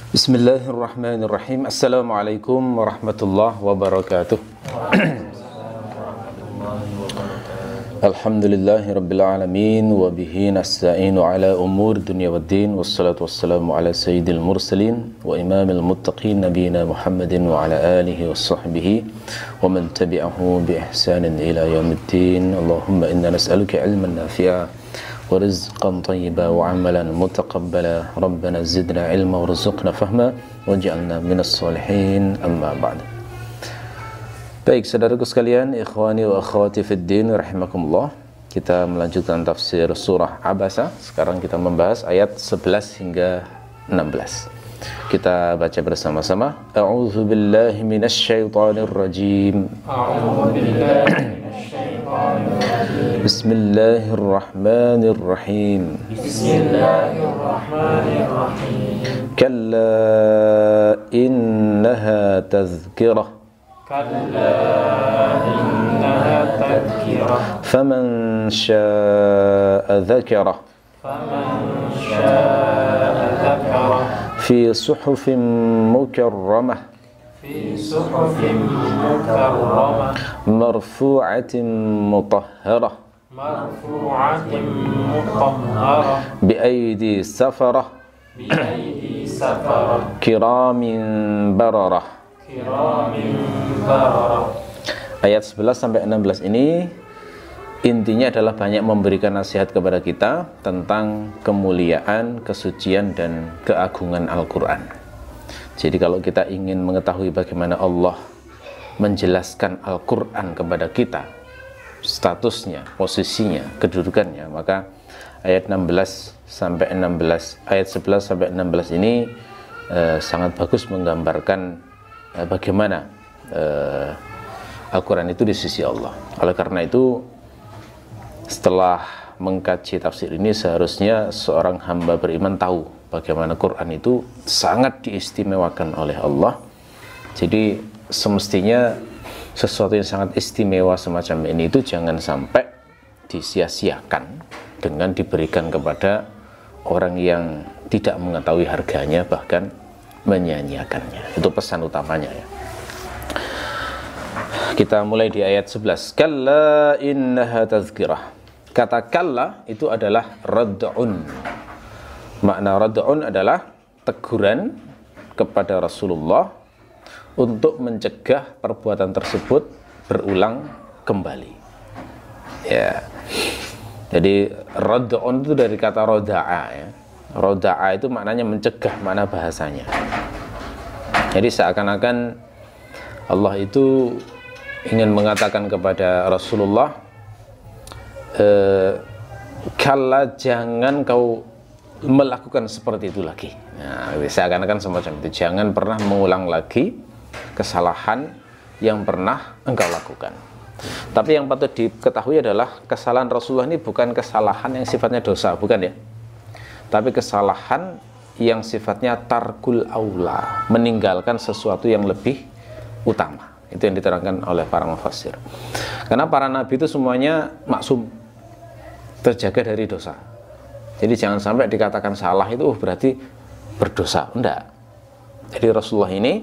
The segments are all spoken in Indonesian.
Bismillahirrahmanirrahim. Assalamualaikum warahmatullahi wabarakatuh. Alhamdulillahi rabbil alamin wa bihi nasta'inu ala umur dunya waddin, wassalatu wassalamu ala sayyidil mursalin wa imamil muttaqin nabiyina Muhammadin wa ala alihi wa sahbihi wa man tabi'ahu bi ihsanin ila yaumiddin. Allahumma inna nas'aluka ilman nafi'a wa rizqan tayyiba wa amalan mutaqabbala. Rabbana zidna ilma warzuqna fahma waj'alna minas salihin. Amma ba'd. Baik, saudaraku sekalian, ikhwani wa akhwati fid din rahimakumullah. Kita melanjutkan tafsir surah Abasa. Sekarang kita membahas ayat 11 hingga 16. Kita baca bersama-sama. A'udzu billahi minasy syaithanir rajim. A'udzu billahi minasy syaithanir rajim. Bismillahirrahmanirrahim. Bismillahirrahmanirrahim. Kalla innaha tadhkirah. Kalla innaha tadhkirah. Faman syaa'a dzakarah. Faman syaa'a dzakarah. Fi suhufin mukarramah. Fi suhufin mukarramah. Marfu'atin mutahharah. Marfu'atin mutahharah. Bi aidi safarah. Bi aidi safarah. Kiramin bararah. Kiramin bararah. Ayat 11 sampai 16 ini intinya adalah banyak memberikan nasihat kepada kita tentang kemuliaan, kesucian, dan keagungan Al-Quran. Jadi kalau kita ingin mengetahui bagaimana Allah menjelaskan Al-Quran kepada kita, statusnya, posisinya, kedudukannya, maka ayat 16 sampai 16, ayat 11 sampai 16 ini sangat bagus menggambarkan bagaimana Al-Quran itu di sisi Allah. Oleh karena itu, setelah mengkaji tafsir ini, seharusnya seorang hamba beriman tahu bagaimana Quran itu sangat diistimewakan oleh Allah. Jadi semestinya sesuatu yang sangat istimewa semacam ini itu jangan sampai disia-siakan dengan diberikan kepada orang yang tidak mengetahui harganya, bahkan menyanyiakannya. Itu pesan utamanya ya. Kita mulai di ayat 11. Kalla innaha tazkirah. Kata kalla itu adalah rad'un. Makna rad'un adalah teguran kepada Rasulullah untuk mencegah perbuatan tersebut berulang kembali. Ya. Jadi rad'un itu dari kata roda'a ya. Roda'a itu maknanya mencegah, makna bahasanya. Jadi seakan-akan Allah itu ingin mengatakan kepada Rasulullah, kalla, jangan kau melakukan seperti itu lagi. Nah, seakan-akan semacam itu. Jangan pernah mengulang lagi kesalahan yang pernah engkau lakukan. Tapi yang patut diketahui adalah kesalahan Rasulullah ini bukan kesalahan yang sifatnya dosa, bukan ya. Tapi kesalahan yang sifatnya tarkul aula, meninggalkan sesuatu yang lebih utama. Itu yang diterangkan oleh para mufassir. Karena para nabi itu semuanya maksum, terjaga dari dosa. Jadi jangan sampai dikatakan salah itu berarti berdosa. Enggak. Jadi Rasulullah ini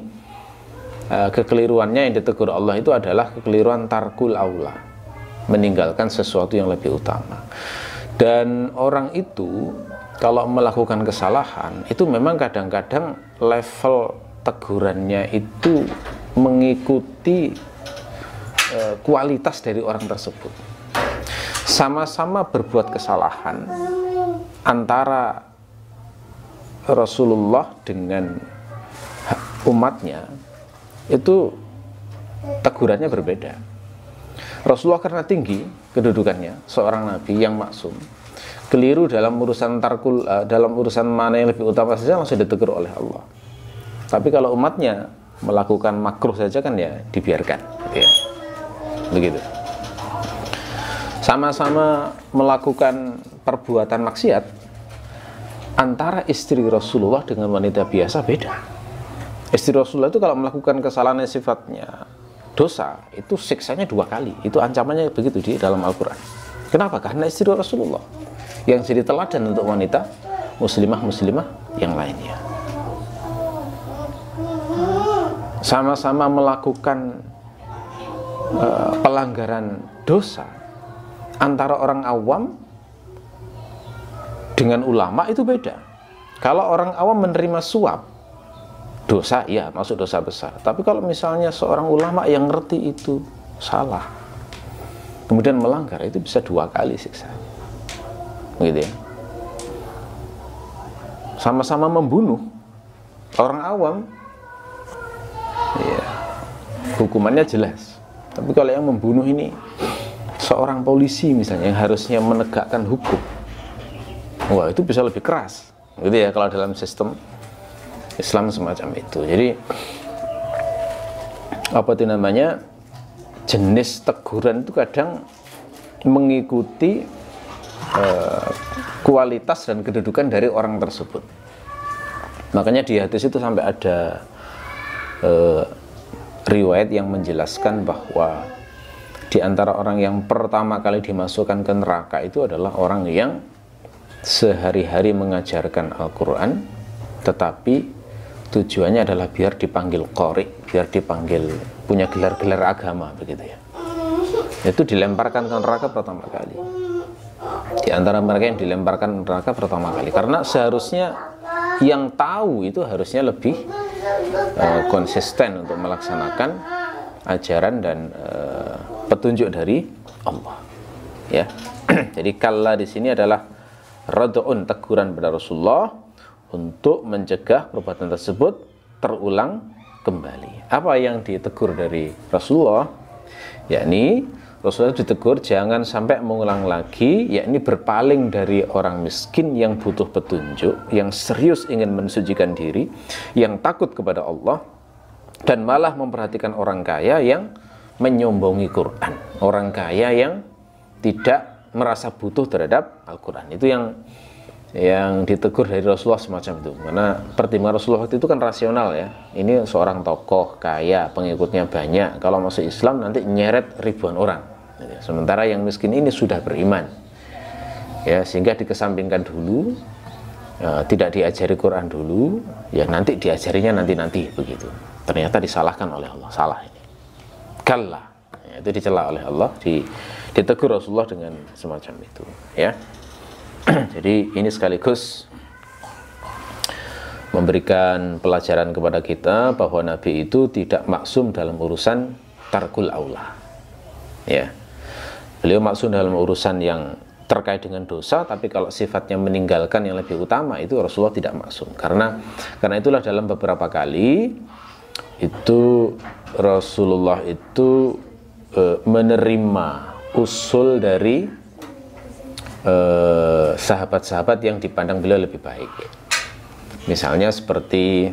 kekeliruannya yang ditegur Allah itu adalah kekeliruan tarkul aula, meninggalkan sesuatu yang lebih utama. Dan orang itu kalau melakukan kesalahan itu memang kadang-kadang level tegurannya itu mengikuti kualitas dari orang tersebut. Sama-sama berbuat kesalahan antara Rasulullah dengan umatnya, itu tegurannya berbeda. Rasulullah karena tinggi kedudukannya, seorang nabi yang maksum, keliru dalam urusan tarkul, dalam urusan mana yang lebih utama saja langsung ditegur oleh Allah. Tapi kalau umatnya melakukan makruh saja kan ya dibiarkan, gitu ya. Begitu. Sama-sama melakukan perbuatan maksiat, antara istri Rasulullah dengan wanita biasa beda. Istri Rasulullah itu kalau melakukan kesalahan yang sifatnya dosa, itu siksanya 2 kali. Itu ancamannya begitu di dalam Al-Quran. Kenapa? Karena istri Rasulullah yang jadi teladan untuk wanita muslimah-muslimah yang lainnya. sama-sama melakukan pelanggaran dosa, antara orang awam dengan ulama itu beda. Kalau orang awam menerima suap, dosa, ya masuk dosa besar. Tapi kalau misalnya seorang ulama yang ngerti itu salah, kemudian melanggar, itu bisa 2 kali siksa. Begitu ya. Sama-sama membunuh, orang awam, ya, hukumannya jelas. Tapi kalau yang membunuh ini seorang polisi misalnya yang harusnya menegakkan hukum, wah itu bisa lebih keras, gitu ya, kalau dalam sistem Islam semacam itu. Jadi apa itu namanya, jenis teguran itu kadang mengikuti kualitas dan kedudukan dari orang tersebut. Makanya di hadis itu sampai ada riwayat yang menjelaskan bahwa di antara orang yang pertama kali dimasukkan ke neraka itu adalah orang yang sehari-hari mengajarkan Al-Quran, tetapi tujuannya adalah biar dipanggil qori, biar dipanggil punya gelar-gelar agama, begitu ya. Itu dilemparkan ke neraka pertama kali. Di antara mereka yang dilemparkan ke neraka pertama kali, karena seharusnya yang tahu itu harusnya lebih konsisten untuk melaksanakan ajaran dan petunjuk dari Allah, ya. Jadi kalla di sini adalah rad'un, teguran pada Rasulullah untuk mencegah perbuatan tersebut terulang kembali. Apa yang ditegur dari Rasulullah? Yakni Rasulullah ditegur jangan sampai mengulang lagi, yakni berpaling dari orang miskin yang butuh petunjuk, yang serius ingin mensucikan diri, yang takut kepada Allah, dan malah memperhatikan orang kaya yang menyombongi Quran, orang kaya yang tidak merasa butuh terhadap Al-Quran. Itu yang ditegur dari Rasulullah semacam itu. Karena pertimbangan Rasulullah itu kan rasional ya. Ini seorang tokoh kaya, pengikutnya banyak, kalau masuk Islam nanti nyeret ribuan orang. Sementara yang miskin ini sudah beriman, ya, sehingga dikesampingkan dulu, tidak diajari Quran dulu, ya nanti diajarinya nanti begitu. Ternyata disalahkan oleh Allah, salah ini. Kalla, ya, itu dicela oleh Allah, ditegur Rasulullah dengan semacam itu, ya. Jadi ini sekaligus memberikan pelajaran kepada kita bahwa Nabi itu tidak maksum dalam urusan tarkul aula, ya. Beliau maksum dalam urusan yang terkait dengan dosa, tapi kalau sifatnya meninggalkan yang lebih utama itu Rasulullah tidak maksum. Karena itulah dalam beberapa kali itu Rasulullah itu menerima usul dari sahabat-sahabat yang dipandang beliau lebih baik. Misalnya seperti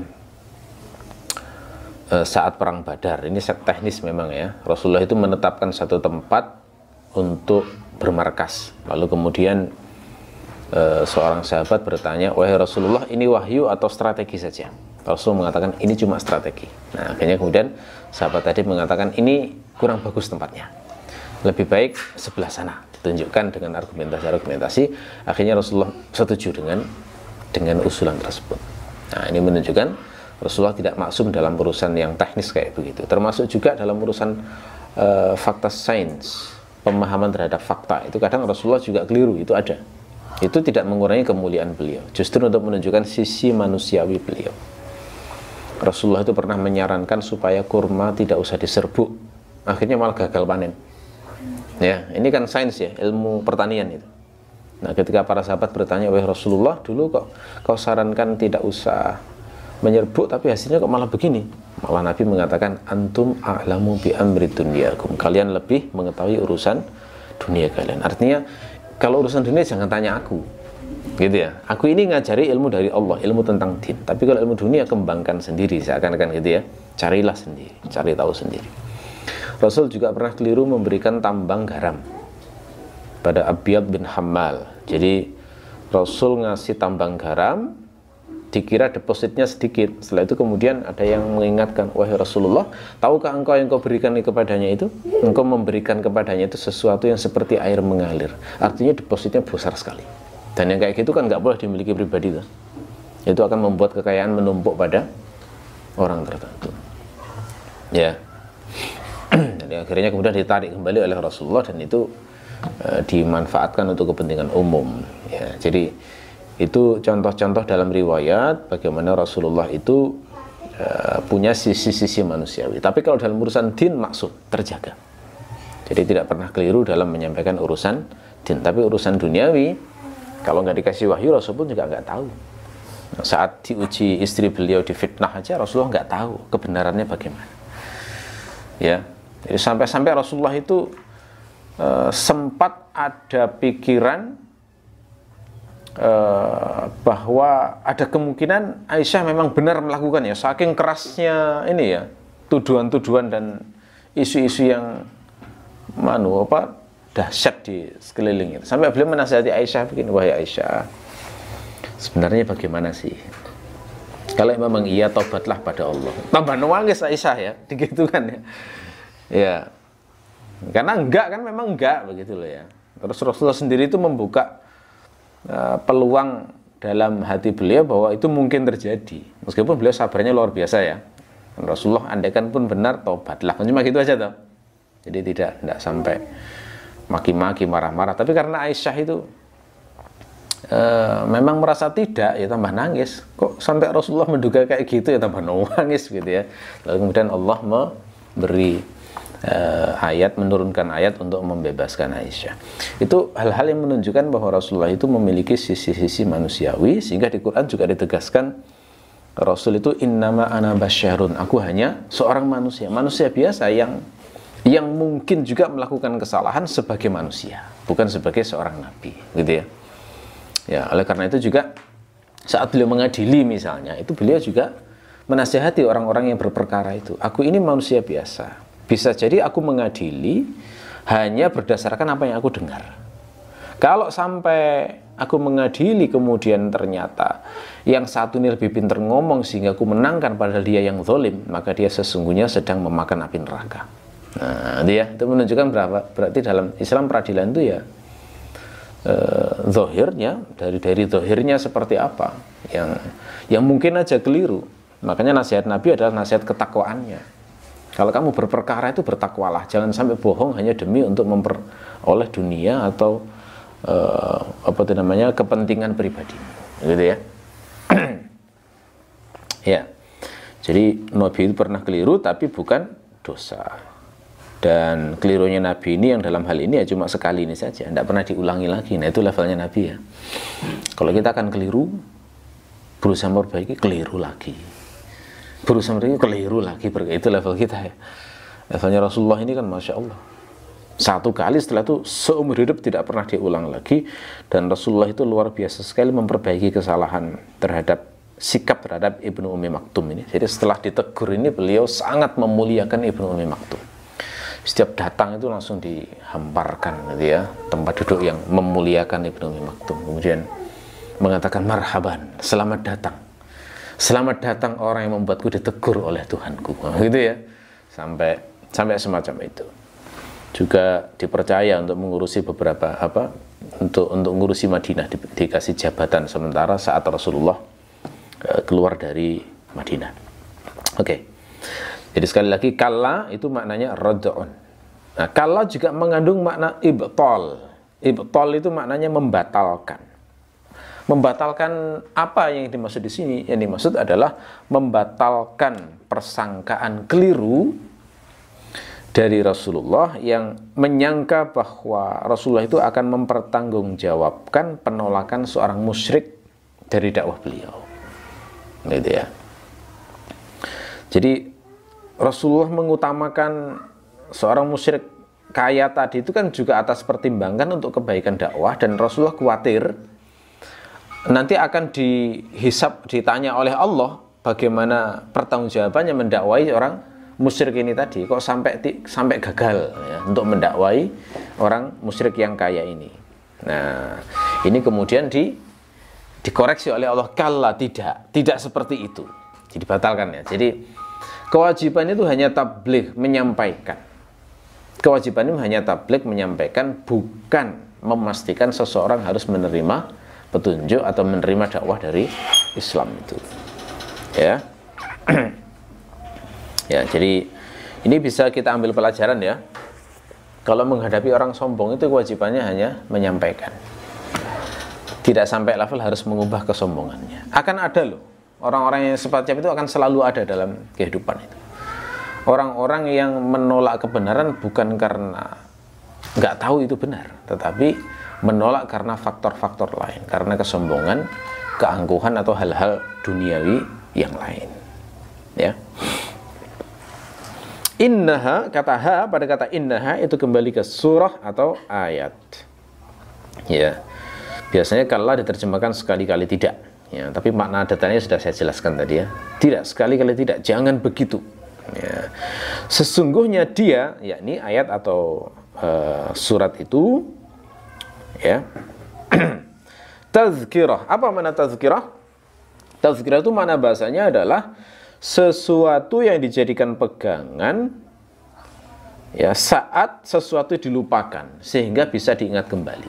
saat perang Badar, ini teknis memang ya. Rasulullah itu menetapkan satu tempat untuk bermarkas. Lalu kemudian seorang sahabat bertanya, wahai Rasulullah, ini wahyu atau strategi saja? Rasul mengatakan ini cuma strategi. Nah, akhirnya kemudian sahabat tadi mengatakan ini kurang bagus tempatnya, lebih baik sebelah sana, ditunjukkan dengan argumentasi. Akhirnya Rasulullah setuju dengan usulan tersebut. Nah, ini menunjukkan Rasulullah tidak maksum dalam urusan yang teknis kayak begitu. Termasuk juga dalam urusan fakta sains, pemahaman terhadap fakta itu kadang Rasulullah juga keliru, itu ada. Itu tidak mengurangi kemuliaan beliau, justru untuk menunjukkan sisi manusiawi beliau. Rasulullah itu pernah menyarankan supaya kurma tidak usah diserbuk, akhirnya malah gagal panen. Ya, ini kan sains ya, ilmu pertanian itu. Nah, ketika para sahabat bertanya, wahai Rasulullah, dulu kok kau sarankan tidak usah menyerbuk, tapi hasilnya kok malah begini? Malah Nabi mengatakan, antum a'lamu bi amri dunyakum, kalian lebih mengetahui urusan dunia kalian. Artinya kalau urusan dunia jangan tanya aku, gitu ya. Aku ini ngajari ilmu dari Allah, ilmu tentang din. Tapi kalau ilmu dunia kembangkan sendiri, seakan-akan gitu ya. Carilah sendiri, cari tahu sendiri. Rasul juga pernah keliru memberikan tambang garam pada Abiyad bin Hammal. Jadi Rasul ngasih tambang garam, dikira depositnya sedikit. Setelah itu kemudian ada yang mengingatkan, wahai Rasulullah, tahukah engkau yang kau berikan kepadanya itu? Engkau memberikan kepadanya itu sesuatu yang seperti air mengalir. Artinya depositnya besar sekali. Dan yang kayak gitu kan nggak boleh dimiliki pribadi tuh. Itu akan membuat kekayaan menumpuk pada orang tertentu. Ya. Jadi akhirnya kemudian ditarik kembali oleh Rasulullah, dan itu dimanfaatkan untuk kepentingan umum. Ya, jadi itu contoh-contoh dalam riwayat bagaimana Rasulullah itu punya sisi-sisi manusiawi. Tapi kalau dalam urusan din maksud terjaga. Jadi tidak pernah keliru dalam menyampaikan urusan din. Tapi urusan duniawi, kalau nggak dikasih wahyu, Rasul pun juga nggak tahu. Saat diuji istri beliau difitnah aja, Rasulullah nggak tahu kebenarannya bagaimana. Ya, jadi sampai-sampai Rasulullah itu sempat ada pikiran bahwa ada kemungkinan Aisyah memang benar melakukannya, saking kerasnya ini ya, tuduhan-tuduhan dan isu-isu yang dahsyat di sekeliling itu. Sampai beliau menasihati Aisyah begini, wahai Aisyah, sebenarnya bagaimana sih? Kalau memang iya, tobatlah pada Allah. Tambah nangis Aisyah ya, digitukan ya. Ya, karena enggak kan, memang enggak begitu loh ya. Terus Rasulullah sendiri itu membuka peluang dalam hati beliau bahwa itu mungkin terjadi, meskipun beliau sabarnya luar biasa ya. Rasulullah andaikan pun benar, tobatlah, cuma gitu aja toh. Jadi tidak sampai maki-maki, marah-marah. Tapi karena Aisyah itu memang merasa tidak, ya tambah nangis. Kok sampai Rasulullah menduga kayak gitu, ya tambah nangis gitu ya. Lalu kemudian Allah memberi menurunkan ayat untuk membebaskan Aisyah. Itu hal-hal yang menunjukkan bahwa Rasulullah itu memiliki sisi-sisi manusiawi, sehingga di Quran juga ditegaskan Rasul itu innama ana basyarun, aku hanya seorang manusia biasa yang mungkin juga melakukan kesalahan sebagai manusia, bukan sebagai seorang nabi, gitu ya. Ya, oleh karena itu juga saat beliau mengadili misalnya, itu beliau juga menasihati orang-orang yang berperkara itu. Aku ini manusia biasa. Bisa jadi aku mengadili hanya berdasarkan apa yang aku dengar. Kalau sampai aku mengadili kemudian ternyata yang satu ini lebih pintar ngomong sehingga aku menangkan padahal dia yang zalim, maka dia sesungguhnya sedang memakan api neraka. Nah, itu menunjukkan berarti dalam Islam peradilan itu ya zahirnya, dari zahirnya seperti apa yang mungkin aja keliru. Makanya nasihat Nabi adalah nasihat ketakwaannya. Kalau kamu berperkara itu bertakwalah, jangan sampai bohong hanya demi untuk memperoleh dunia atau kepentingan pribadi, gitu ya. Ya, jadi Nabi itu pernah keliru tapi bukan dosa. Dan kelirunya Nabi ini yang dalam hal ini ya cuma sekali ini saja, tidak pernah diulangi lagi. Nah itu levelnya Nabi ya. Kalau kita akan keliru, berusaha memperbaiki, keliru lagi. Berusaha memperbaiki, keliru lagi. Itu level kita ya. Levelnya Rasulullah ini kan Masya Allah. Satu kali, setelah itu seumur hidup tidak pernah diulang lagi. Dan Rasulullah itu luar biasa sekali memperbaiki kesalahan terhadap sikap terhadap Ibnu Ummi Maktum ini. Jadi setelah ditegur ini beliau sangat memuliakan Ibnu Ummi Maktum. Setiap datang itu langsung dihamparkan gitu ya, tempat duduk yang memuliakan Ibnu Ummi Maktum. Kemudian mengatakan marhaban, selamat datang. Selamat datang orang yang membuatku ditegur oleh Tuhanku. Gitu ya. Sampai semacam itu. Juga dipercaya untuk mengurusi beberapa untuk mengurusi Madinah, dikasih jabatan sementara saat Rasulullah keluar dari Madinah. Oke. Jadi sekali lagi kalla itu maknanya rad'un. Nah, kalla juga mengandung makna ibtal. Ibtal itu maknanya membatalkan. Membatalkan apa yang dimaksud di sini? Yang dimaksud adalah membatalkan persangkaan keliru dari Rasulullah yang menyangka bahwa Rasulullah itu akan mempertanggungjawabkan penolakan seorang musyrik dari dakwah beliau. Gitu ya. Jadi Rasulullah mengutamakan seorang musyrik kaya tadi itu kan juga atas pertimbangan untuk kebaikan dakwah, dan Rasulullah khawatir nanti akan ditanya oleh Allah bagaimana pertanggungjawabannya mendakwai orang musyrik ini tadi, kok sampai gagal ya, untuk mendakwai orang musyrik yang kaya ini. Nah, ini kemudian dikoreksi oleh Allah, kalla, tidak seperti itu, jadi dibatalkan ya. Jadi kewajiban itu hanya tabligh, menyampaikan. Kewajiban itu hanya tabligh, menyampaikan, bukan memastikan seseorang harus menerima petunjuk atau menerima dakwah dari Islam itu. Ya. Ya, jadi Ini bisa kita ambil pelajaran ya. Kalau menghadapi orang sombong itu kewajibannya hanya menyampaikan. Tidak sampai level harus mengubah kesombongannya. Akan ada loh, orang-orang yang semacam itu akan selalu ada dalam kehidupan itu. Orang-orang yang menolak kebenaran bukan karena nggak tahu itu benar, tetapi menolak karena faktor-faktor lain, karena kesombongan, keangkuhan atau hal-hal duniawi yang lain. Ya. Innaha, kata ha pada kata innaha itu kembali ke surah atau ayat. Ya. Biasanya kalau diterjemahkan sekali-kali tidak. Ya, tapi makna detailnya sudah saya jelaskan tadi ya. Tidak, sekali-kali tidak, jangan begitu. Ya. Sesungguhnya dia, yakni ayat atau surat itu ya. Tazkirah. Apa makna tazkirah? Tazkirah itu makna bahasanya adalah sesuatu yang dijadikan pegangan ya saat sesuatu dilupakan sehingga bisa diingat kembali.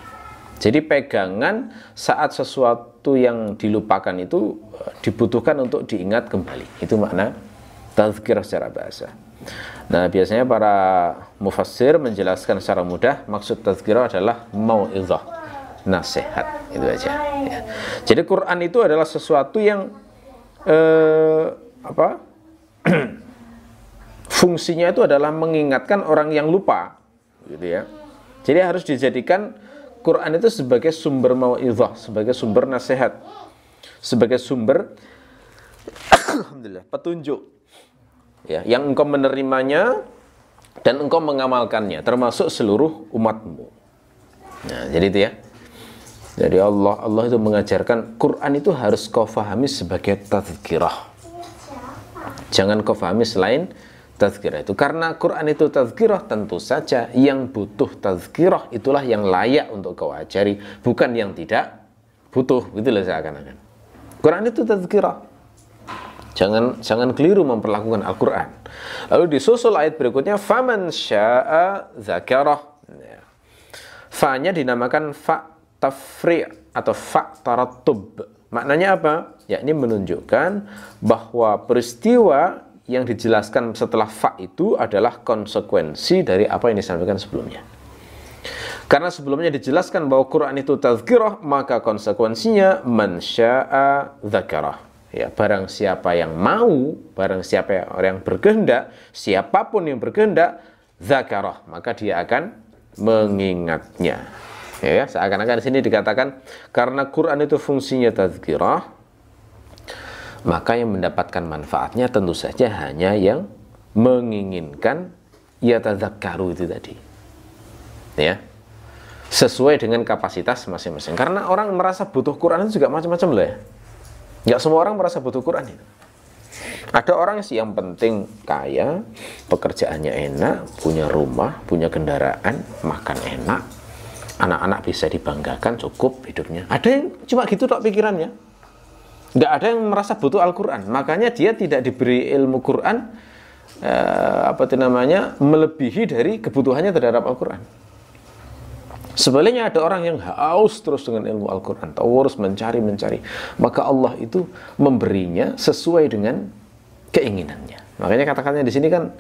Jadi pegangan saat sesuatu yang dilupakan itu dibutuhkan untuk diingat kembali. Itu makna tazkirah secara bahasa. Nah, biasanya para mufassir menjelaskan secara mudah, maksud tazkirah adalah mau'izah, nasihat, itu aja ya. Jadi Quran itu adalah sesuatu yang fungsinya itu adalah mengingatkan orang yang lupa gitu ya. Jadi harus dijadikan Quran itu sebagai sumber mau'izah, sebagai sumber nasihat, sebagai sumber alhamdulillah petunjuk ya, yang engkau menerimanya dan engkau mengamalkannya, termasuk seluruh umatmu. Nah, jadi itu ya. Jadi Allah itu mengajarkan Quran itu harus kau fahami sebagai tazkirah. Jangan kau fahami selain tazkirah itu. Karena Quran itu tazkirah, tentu saja yang butuh tazkirah itulah yang layak untuk kau ajari, bukan yang tidak butuh. Gitu loh seakan-akan. Quran itu tazkirah. Jangan keliru memperlakukan Al-Quran. Lalu disusul ayat berikutnya, faman sya'a zakarah. Fa-nya dinamakan fa tafri' atau fa taratub. Maknanya apa? Yakni menunjukkan bahwa peristiwa yang dijelaskan setelah fa itu adalah konsekuensi dari apa yang disampaikan sebelumnya. Karena sebelumnya dijelaskan bahwa Quran itu tazkirah, maka konsekuensinya man sya'a zakarah. Ya, barang siapa yang mau, barang siapa yang berkehendak, siapapun yang berkehendak, zakarah, maka dia akan mengingatnya. Ya, seakan-akan di sini dikatakan karena Quran itu fungsinya tazkirah, maka yang mendapatkan manfaatnya tentu saja hanya yang menginginkan yatadzakkaru itu tadi. Ya. Sesuai dengan kapasitas masing-masing. Karena orang merasa butuh Quran itu juga macam-macam loh ya. Nggak semua orang merasa butuh Quran itu. Ada orang sih yang penting kaya, pekerjaannya enak, punya rumah, punya kendaraan, makan enak, anak-anak bisa dibanggakan, cukup hidupnya. Ada yang cuma gitu tok pikirannya. Nggak ada yang merasa butuh Al-Quran. Makanya dia tidak diberi ilmu Quran melebihi dari kebutuhannya terhadap Al-Quran. Sebaliknya ada orang yang haus terus dengan ilmu Al-Quran, terus mencari, maka Allah itu memberinya sesuai dengan keinginannya. Makanya katakannya di sini kan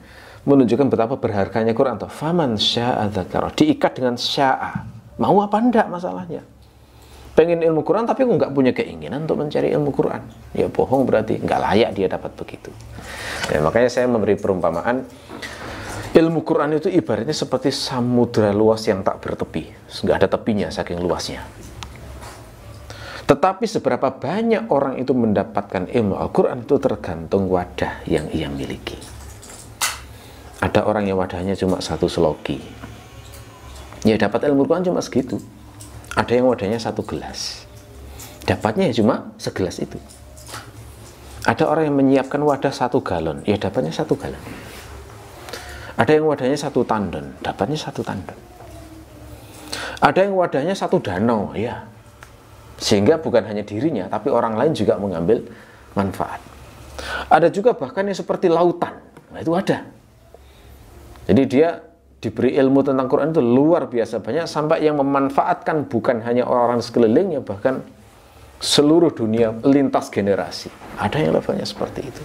menunjukkan betapa berharganya Quran. Faman sya'a dzakara, diikat dengan sya'a. Mau apa enggak masalahnya? Pengen ilmu Quran tapi kok nggak punya keinginan untuk mencari ilmu Quran, ya bohong, berarti nggak layak dia dapat begitu. Ya, makanya saya memberi perumpamaan ilmu Quran itu ibaratnya seperti samudra luas yang tak bertepi, nggak ada tepinya saking luasnya. Tetapi seberapa banyak orang itu mendapatkan ilmu Al-Quran itu tergantung wadah yang ia miliki. Ada orang yang wadahnya cuma satu seloki, ya dapat ilmu Quran cuma segitu. Ada yang wadahnya satu gelas, dapatnya ya cuma segelas itu. Ada orang yang menyiapkan wadah 1 galon, ya dapatnya 1 galon. Ada yang wadahnya 1 tandon, dapatnya 1 tandon. Ada yang wadahnya 1 danau, ya. Sehingga bukan hanya dirinya, tapi orang lain juga mengambil manfaat. Ada juga bahkan yang seperti lautan, nah itu ada. Jadi dia diberi ilmu tentang Quran itu luar biasa banyak, sampai yang memanfaatkan bukan hanya orang-orang sekelilingnya, bahkan seluruh dunia lintas generasi. Ada yang levelnya seperti itu.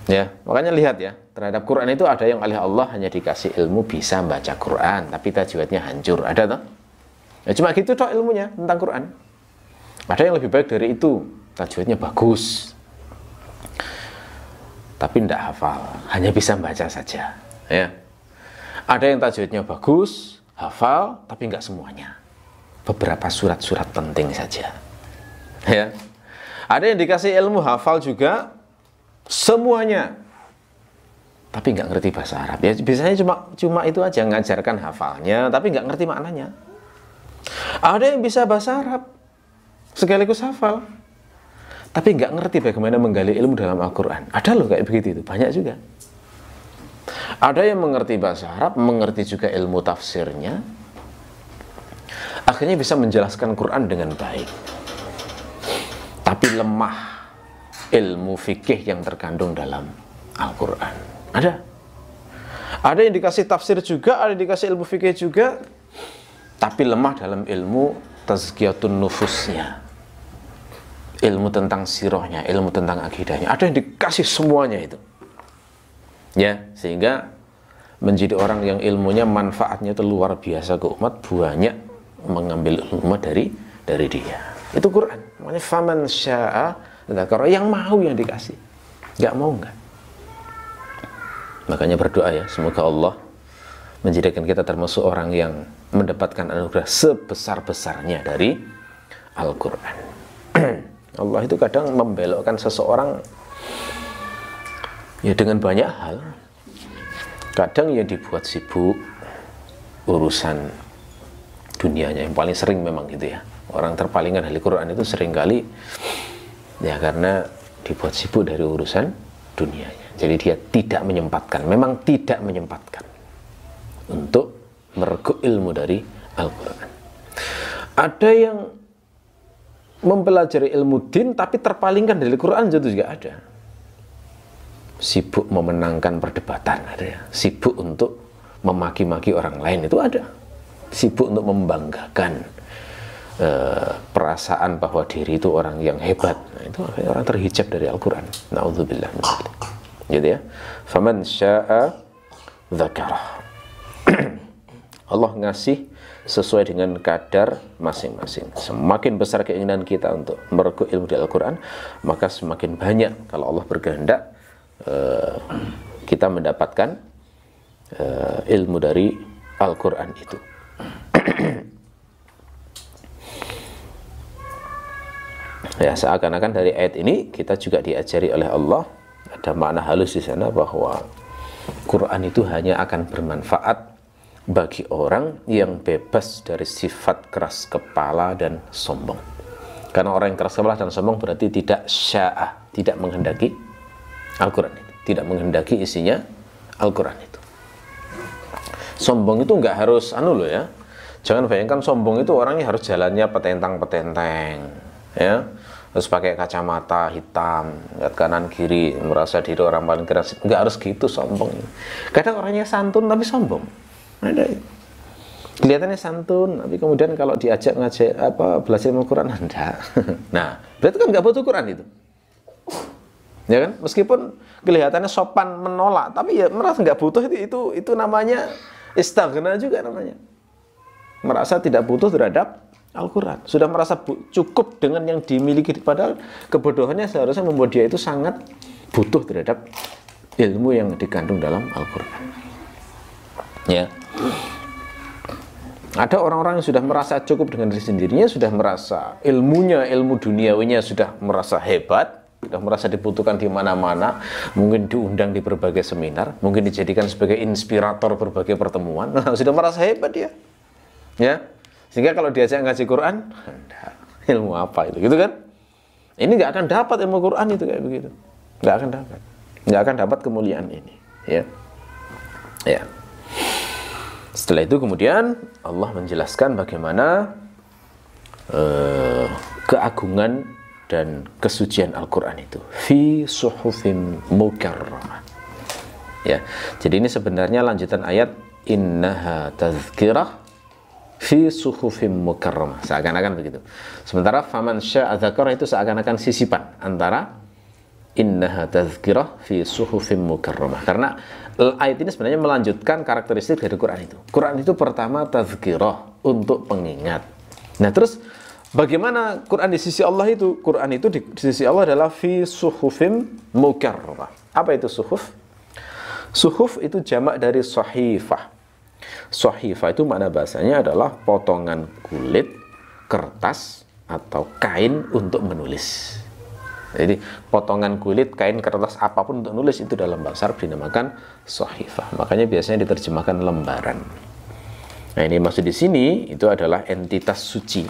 Ya, makanya lihat ya, terhadap Quran itu ada yang oleh Allah hanya dikasih ilmu bisa baca Quran, tapi tajwidnya hancur. Ada toh? Ya, cuma gitu toh ilmunya tentang Quran. Ada yang lebih baik dari itu, tajwidnya bagus, tapi tidak hafal, hanya bisa baca saja. Ya. Ada yang tajwidnya bagus, hafal, tapi nggak semuanya. Beberapa surat-surat penting saja. Ya. Ada yang dikasih ilmu hafal juga semuanya, tapi nggak ngerti bahasa Arab. Ya, biasanya cuma itu aja, ngajarkan hafalnya, tapi nggak ngerti maknanya. Ada yang bisa bahasa Arab, sekaligus hafal, tapi nggak ngerti bagaimana menggali ilmu dalam Al-Quran. Ada loh kayak begitu itu, banyak juga. Ada yang mengerti bahasa Arab, mengerti juga ilmu tafsirnya, akhirnya bisa menjelaskan Quran dengan baik, tapi lemah ilmu fikih yang terkandung dalam Al-Quran. Ada yang dikasih tafsir juga, ada yang dikasih ilmu fikih juga, tapi lemah dalam ilmu tazkiyatun nufusnya, ilmu tentang sirahnya, ilmu tentang akidahnya. Ada yang dikasih semuanya itu, ya, sehingga menjadi orang yang ilmunya manfaatnya itu luar biasa ke umat, banyak mengambil ilmu dari dia. Itu Quran. Makanya faman syaa dzakara, yang mau yang dikasih, nggak mau nggak. Makanya berdoa ya, semoga Allah menjadikan kita termasuk orang yang mendapatkan anugerah sebesar-besarnya dari Al-Quran. Allah itu kadang membelokkan seseorang ya dengan banyak hal. Kadang ya dibuat sibuk urusan dunianya, yang paling sering memang gitu ya. Orang terpalingan dari Quran itu seringkali ya karena dibuat sibuk dari urusan dunianya. Jadi dia tidak menyempatkan, memang tidak menyempatkan untuk mereguk ilmu dari Al-Quran. Ada yang mempelajari ilmu din tapi terpalingkan dari Quran, itu juga ada. Sibuk memenangkan perdebatan, ada ya. Sibuk untuk memaki-maki orang lain, itu ada. Sibuk untuk membanggakan perasaan bahwa diri itu orang yang hebat. Nah, itu orang terhijab dari Al-Quran. Na'udzubillah min dzalik. Gitu ya. Faman syaa dzakarah. Allah ngasih sesuai dengan kadar masing-masing. Semakin besar keinginan kita untuk mereguk ilmu di Al-Quran, maka semakin banyak kalau Allah berkehendak kita mendapatkan ilmu dari Al-Quran itu. Ya, seakan-akan dari ayat ini kita juga diajari oleh Allah, ada makna halus di sana bahwa Quran itu hanya akan bermanfaat bagi orang yang bebas dari sifat keras kepala dan sombong. Karena orang yang keras kepala dan sombong berarti tidak sya'ah, tidak menghendaki Al-Quran itu, tidak menghendaki isinya Al-Quran itu. Sombong itu nggak harus loh ya. Jangan bayangkan sombong itu orangnya harus jalannya petentang-petenteng, ya. Terus pakai kacamata hitam, lihat kanan kiri, merasa diri orang paling keren. Nggak harus gitu sombong. Kadang orangnya santun tapi sombong. Ada. Kelihatannya santun, tapi kemudian kalau diajak belajar Al-Quran, enggak. Nah, berarti kan nggak butuh Quran itu. Ya kan? Meskipun kelihatannya sopan menolak, tapi ya merasa nggak butuh itu namanya istaghna juga namanya. Merasa tidak butuh terhadap Al-Quran, sudah merasa cukup dengan yang dimiliki, padahal kebodohannya seharusnya membuat dia itu sangat butuh terhadap ilmu yang dikandung dalam Al-Quran. Ya, ada orang-orang yang sudah merasa cukup dengan diri sendirinya, sudah merasa ilmunya, ilmu duniawinya sudah merasa hebat, sudah merasa dibutuhkan di mana-mana, mungkin diundang di berbagai seminar, mungkin dijadikan sebagai inspirator berbagai pertemuan, sudah merasa hebat dia. Ya, sehingga kalau diajak ngaji Quran, ilmu apa itu, gitu kan? Ini nggak akan dapat ilmu Quran itu kayak begitu, nggak akan dapat kemuliaan ini, ya. Ya. Setelah itu kemudian Allah menjelaskan bagaimana keagungan dan kesucian Al-Quran itu fi suhufim mukarramah. Ya, jadi ini sebenarnya lanjutan ayat innaha tazkirah fi suhufim mukarramah, seakan-akan begitu. Sementara faman syaa dzakara itu seakan-akan sisipan antara innaha tazkirah fi suhufim mukarramah. Karena ayat ini sebenarnya melanjutkan karakteristik dari Quran itu. Quran itu pertama tazkirah, untuk pengingat. Nah, terus bagaimana Quran di sisi Allah itu? Quran itu di sisi Allah adalah fi suhufim mukarramah. Apa itu suhuf? Suhuf itu jamak dari sahifah. Sahifah itu makna bahasanya adalah potongan kulit, kertas, atau kain untuk menulis. Jadi potongan kulit, kain, kertas, apapun untuk nulis itu dalam bahasa Arab dinamakan sahifah. Makanya biasanya diterjemahkan lembaran. Nah, ini maksud di sini itu adalah entitas suci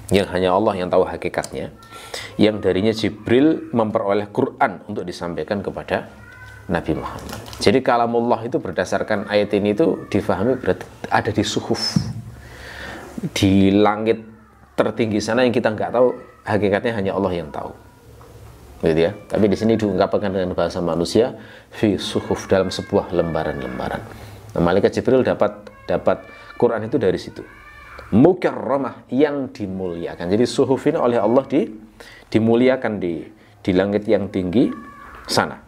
yang hanya Allah yang tahu hakikatnya, yang darinya Jibril memperoleh Quran untuk disampaikan kepada Nabi Muhammad. Jadi kalamullah itu berdasarkan ayat ini itu difahami berarti ada di suhuf, di langit tertinggi sana yang kita nggak tahu hakikatnya, hanya Allah yang tahu, gitu ya. Tapi di sini diungkapkan dengan bahasa manusia fi suhuf, dalam sebuah lembaran-lembaran. Nah, malaikat Jibril dapat Quran itu dari situ. Mukarramah, yang dimuliakan. Jadi suhuf ini oleh Allah dimuliakan di langit yang tinggi sana.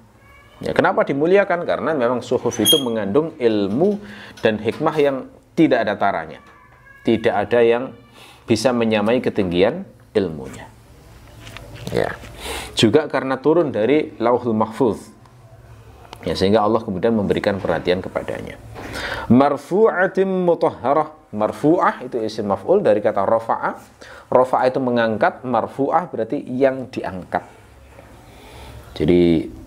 Ya, kenapa dimuliakan? Karena memang suhuf itu mengandung ilmu dan hikmah yang tidak ada taranya. Tidak ada yang bisa menyamai ketinggian ilmunya. Ya. Juga karena turun dari Lauhul Mahfuz. Ya, sehingga Allah kemudian memberikan perhatian kepadanya. Marfu'atim mutahharah. Marfu'ah itu isim maf'ul dari kata rafa'a. Rafa'a itu mengangkat, marfu'ah berarti yang diangkat. Jadi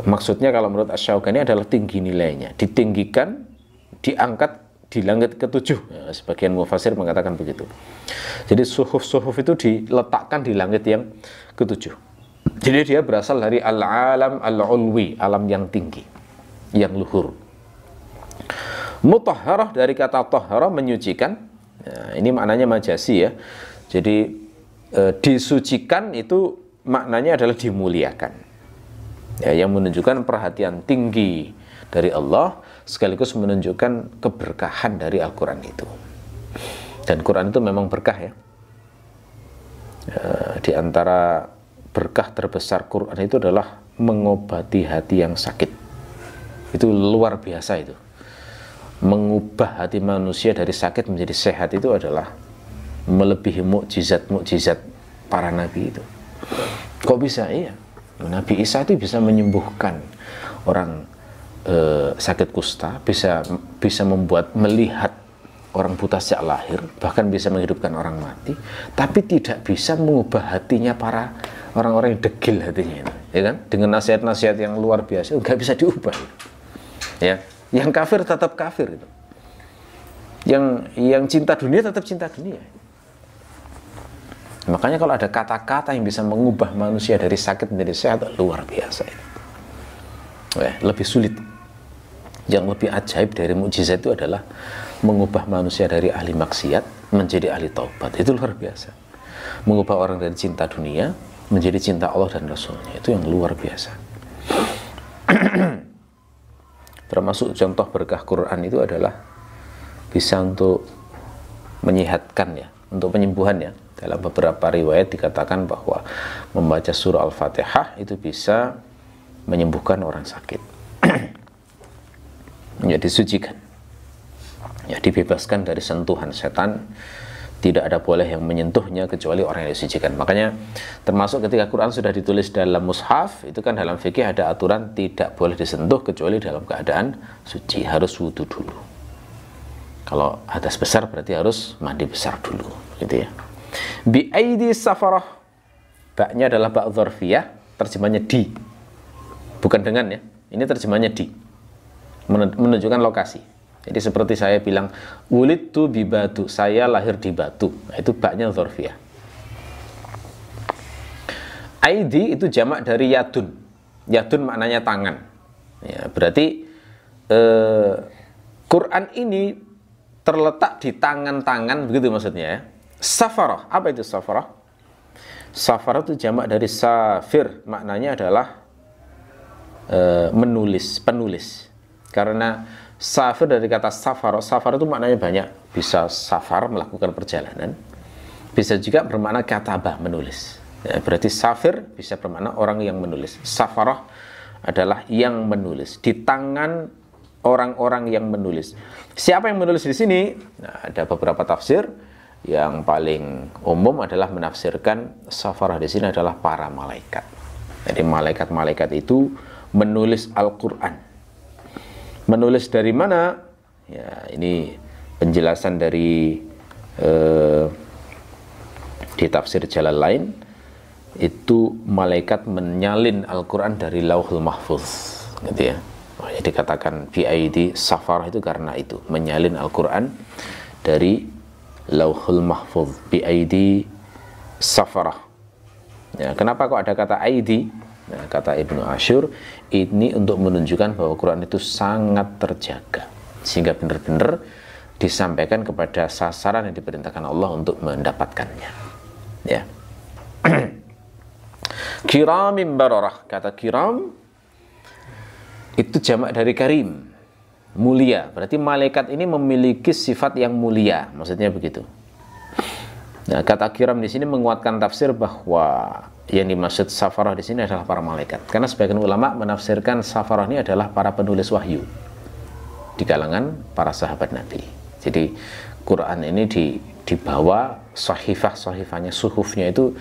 maksudnya kalau menurut Asy-Syaukani adalah tinggi nilainya, ditinggikan, diangkat di langit ketujuh. Ya, sebagian mufassir mengatakan begitu. Jadi suhuf-suhuf itu diletakkan di langit yang ketujuh. Jadi dia berasal dari al-alam al-ulwi, alam yang tinggi, yang luhur. Mutahharah dari kata tahara, menyucikan. Ya, ini maknanya majasi ya. Jadi disucikan itu maknanya adalah dimuliakan. Ya, yang menunjukkan perhatian tinggi dari Allah, sekaligus menunjukkan keberkahan dari Al-Quran itu. Dan Quran itu memang berkah ya. Di antara berkah terbesar Quran itu adalah mengobati hati yang sakit. Itu luar biasa itu. Mengubah hati manusia dari sakit menjadi sehat itu adalah melebihi mukjizat-mukjizat para nabi itu. Kok bisa? Iya. Nabi Isa itu bisa menyembuhkan orang sakit kusta, bisa membuat melihat orang buta sejak lahir, bahkan bisa menghidupkan orang mati, tapi tidak bisa mengubah hatinya para orang-orang yang degil hatinya itu, ya kan? Dengan nasihat-nasihat yang luar biasa, nggak bisa diubah. Ya, yang kafir tetap kafir itu. Yang cinta dunia tetap cinta dunia. Makanya kalau ada kata-kata yang bisa mengubah manusia dari sakit menjadi sehat, luar biasa itu. Lebih sulit. Yang lebih ajaib dari mukjizat itu adalah mengubah manusia dari ahli maksiat menjadi ahli taubat. Itu luar biasa. Mengubah orang dari cinta dunia menjadi cinta Allah dan Rasulnya. Itu yang luar biasa. Termasuk contoh berkah Quran itu adalah bisa untuk menyehatkan ya, untuk penyembuhan ya. Dalam beberapa riwayat dikatakan bahwa membaca surah Al-Fatihah itu bisa menyembuhkan orang sakit. Ya, disucikan. Ya, dibebaskan dari sentuhan setan. Tidak ada boleh yang menyentuhnya kecuali orang yang disucikan. Makanya termasuk ketika Quran sudah ditulis dalam mushaf, itu kan dalam fikih ada aturan tidak boleh disentuh kecuali dalam keadaan suci, harus wudu dulu. Kalau hadas besar berarti harus mandi besar dulu, gitu ya. Bi aidi safarah, baknya adalah bak dzarfiyah, terjemahnya di, bukan dengan ya, ini terjemahnya di, menunjukkan lokasi. Jadi seperti saya bilang wulidtu bi Batu, saya lahir di Batu, nah, itu baknya dzarfiyah. Aidi itu jamak dari yadun, yadun maknanya tangan ya, berarti Quran ini terletak di tangan-tangan, begitu maksudnya ya. Safarah, apa itu safarah? Safarah itu jamak dari safir, maknanya adalah menulis, penulis. Karena safir dari kata safar, safar itu maknanya banyak. Bisa safar, melakukan perjalanan. Bisa juga bermakna katabah, menulis. Ya, berarti safir bisa bermakna orang yang menulis. Safarah adalah yang menulis, di tangan orang-orang yang menulis. Siapa yang menulis di sini? Nah, ada beberapa tafsir. Yang paling umum adalah menafsirkan safarah di sini adalah para malaikat. Jadi malaikat-malaikat itu menulis Al-Quran. Menulis dari mana? Ya, ini penjelasan dari di tafsir Jalalain, itu malaikat menyalin Al-Quran dari Lauhul Mahfuz, gitu ya. Jadi dikatakan bi'aidi safarah itu karena itu, menyalin Al-Quran dari Lauhul Mahfuz, bi'aidi safarah. Ya, kenapa kok ada kata aidi? Nah, kata Ibnu Ashur, ini untuk menunjukkan bahwa Quran itu sangat terjaga, sehingga benar-benar disampaikan kepada sasaran yang diperintahkan Allah untuk mendapatkannya. Ya. Kiramin bararah, kata kiram itu jamak dari karim, mulia. Berarti malaikat ini memiliki sifat yang mulia, maksudnya begitu. Nah, kata kiram di sini menguatkan tafsir bahwa yang dimaksud safarah di sini adalah para malaikat. Karena sebagian ulama menafsirkan safarah ini adalah para penulis wahyu di kalangan para sahabat Nabi. Jadi Quran ini dibawa sahifahnya, suhufnya itu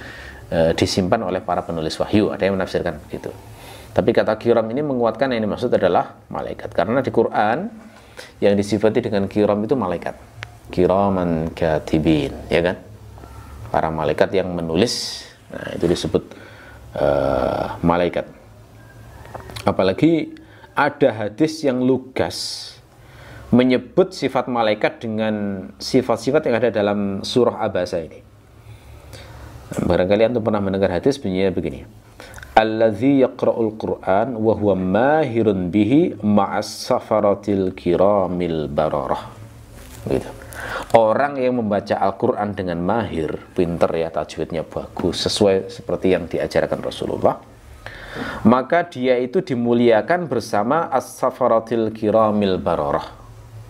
disimpan oleh para penulis wahyu. Ada yang menafsirkan begitu. Tapi kata kiram ini menguatkan yang dimaksud adalah malaikat. Karena di Quran yang disifati dengan kiram itu malaikat. Kiraman katibin, ya kan? Para malaikat yang menulis, nah itu disebut malaikat. Apalagi ada hadis yang lugas menyebut sifat malaikat dengan sifat-sifat yang ada dalam surah Abasa ini. Barangkali antum pernah mendengar hadis bunyinya begini: Allazi yaqra'ul Qur'an wa huwa mahirun bihi ma'as safaratil kiramil bararah. Gitu. Orang yang membaca Al-Quran dengan mahir, pinter ya, tajwidnya bagus, sesuai seperti yang diajarkan Rasulullah, maka dia itu dimuliakan bersama as-safaratil kiramil bararah.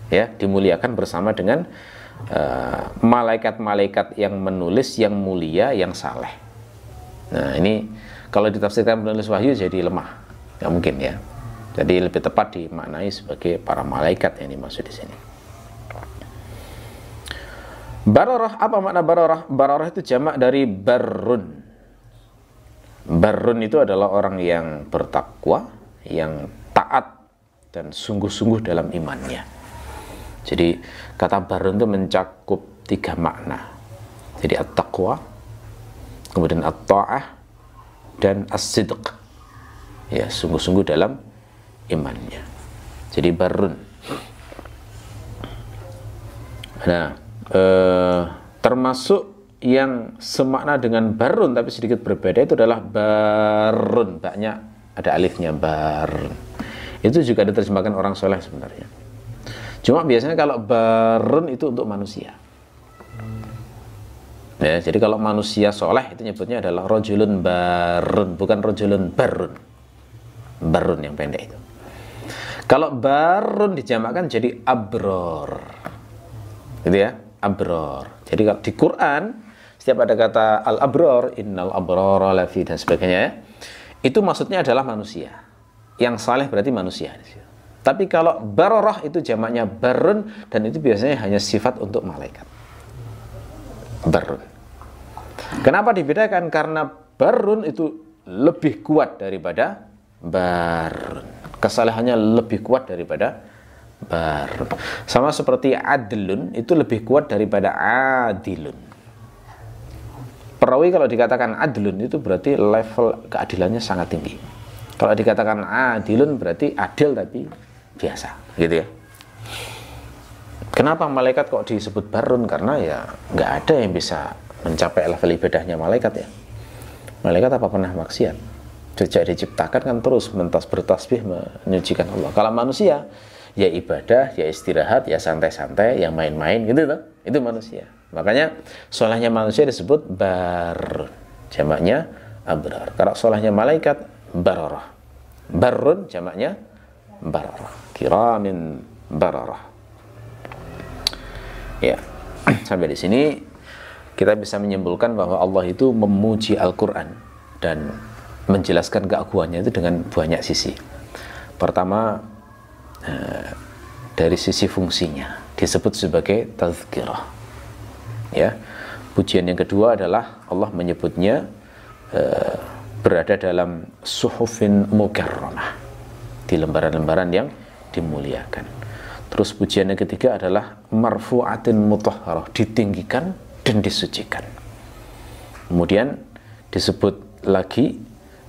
Ya, dimuliakan bersama dengan malaikat-malaikat yang menulis, yang mulia, yang saleh. Nah, ini kalau ditafsirkan penulis wahyu jadi lemah, nggak mungkin ya. Jadi lebih tepat dimaknai sebagai para malaikat yang dimaksud di sini. Bararah, apa makna bararah? Bararah itu jamak dari barrun. Barrun itu adalah orang yang bertakwa, yang taat dan sungguh-sungguh dalam imannya. Jadi kata barun itu mencakup 3 makna. Jadi at-taqwa, kemudian at-ta'ah, dan as-sidq. Ya, sungguh-sungguh dalam imannya. Jadi barun. Nah, termasuk yang semakna dengan barun tapi sedikit berbeda itu adalah barun. Baknya ada alifnya, barun. Itu juga diterjemahkan orang soleh sebenarnya. Cuma biasanya kalau barun itu untuk manusia. Ya, jadi kalau manusia soleh itu nyebutnya adalah rojulun barun, bukan rojulun barun. Barun yang pendek itu. Kalau barun dijamakkan jadi abror. Gitu ya, abror. Jadi kalau di Quran setiap ada kata al-abror, innal abrora lafi dan sebagainya ya, itu maksudnya adalah manusia. Yang saleh berarti manusia. Tapi kalau bararah itu jamaknya barun, dan itu biasanya hanya sifat untuk malaikat. Barun. Kenapa dibedakan? Karena barun itu lebih kuat daripada barun. Kesalehannya lebih kuat daripada barun. Sama seperti adlun itu lebih kuat daripada adilun. Perawi kalau dikatakan adlun itu berarti level keadilannya sangat tinggi. Kalau dikatakan adilun berarti adil tapi biasa, gitu ya. Kenapa malaikat kok disebut barun? Karena ya nggak ada yang bisa mencapai level ibadahnya malaikat ya. Malaikat apa pernah maksiat? Sejak diciptakan kan terus bertasbih menyucikan Allah. Kalau manusia ya ibadah, ya istirahat, ya santai-santai, ya main-main gitu tuh. Itu manusia. Makanya solehnya manusia disebut barun. Jamaknya abrar. Kalau solehnya malaikat bararah. Barun jamaknya bararah. Kiramin bararah. Ya, sampai di sini kita bisa menyimpulkan bahwa Allah itu memuji Al-Quran dan menjelaskan keagungannya itu dengan banyak sisi. Pertama, dari sisi fungsinya disebut sebagai tazkirah, ya. Pujian yang kedua adalah Allah menyebutnya berada dalam suhufin mukarramah, di lembaran-lembaran yang dimuliakan. Terus pujian yang ketiga adalah marfu'atin mutahharah, ditinggikan dan disucikan. Kemudian disebut lagi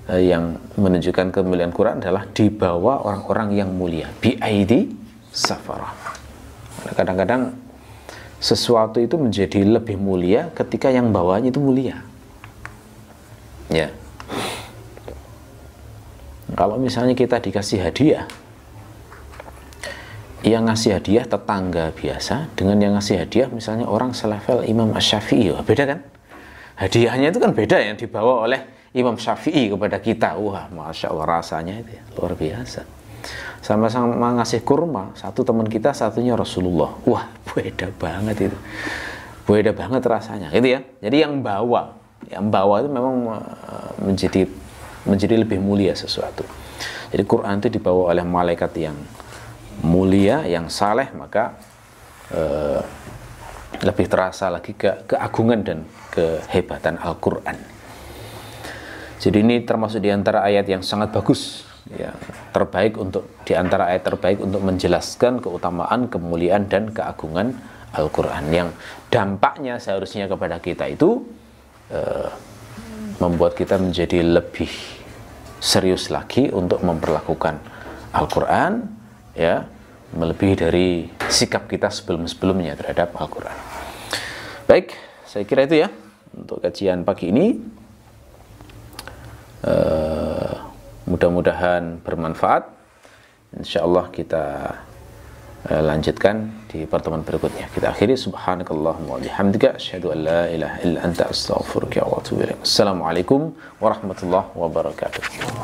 yang menunjukkan kemuliaan Quran adalah dibawa orang-orang yang mulia, bi'aidi safarah. Kadang-kadang sesuatu itu menjadi lebih mulia ketika yang bawanya itu mulia, ya. Kalau misalnya kita dikasih hadiah, yang ngasih hadiah tetangga biasa dengan yang ngasih hadiah misalnya orang selevel Imam Asy-Syafi'i, beda kan? Hadiahnya itu kan beda, yang dibawa oleh Imam Syafi'i kepada kita, wah Masya Allah, rasanya itu ya, luar biasa. Sama-sama ngasih kurma, satu teman kita, satunya Rasulullah, wah beda banget itu, beda banget rasanya, gitu ya. Jadi yang bawa itu memang menjadi lebih mulia sesuatu. Jadi Quran itu dibawa oleh malaikat yang mulia, yang saleh, maka lebih terasa lagi keagungan dan kehebatan Al-Quran. Jadi ini termasuk di antara ayat yang sangat bagus, yang terbaik di antara ayat terbaik untuk menjelaskan keutamaan, kemuliaan dan keagungan Al-Quran, yang dampaknya seharusnya kepada kita itu membuat kita menjadi lebih serius lagi untuk memperlakukan Al-Quran, ya, melebihi dari sikap kita sebelum-sebelumnya terhadap Al-Quran. Baik, saya kira itu ya untuk kajian pagi ini. Mudah-mudahan bermanfaat. Insyaallah kita lanjutkan di pertemuan berikutnya. Kita akhiri, subhanakallahumma wa bihamdika asyhadu an la ilaha illa anta astaghfiruka wa atubu ilaik. Assalamualaikum warahmatullahi wabarakatuh.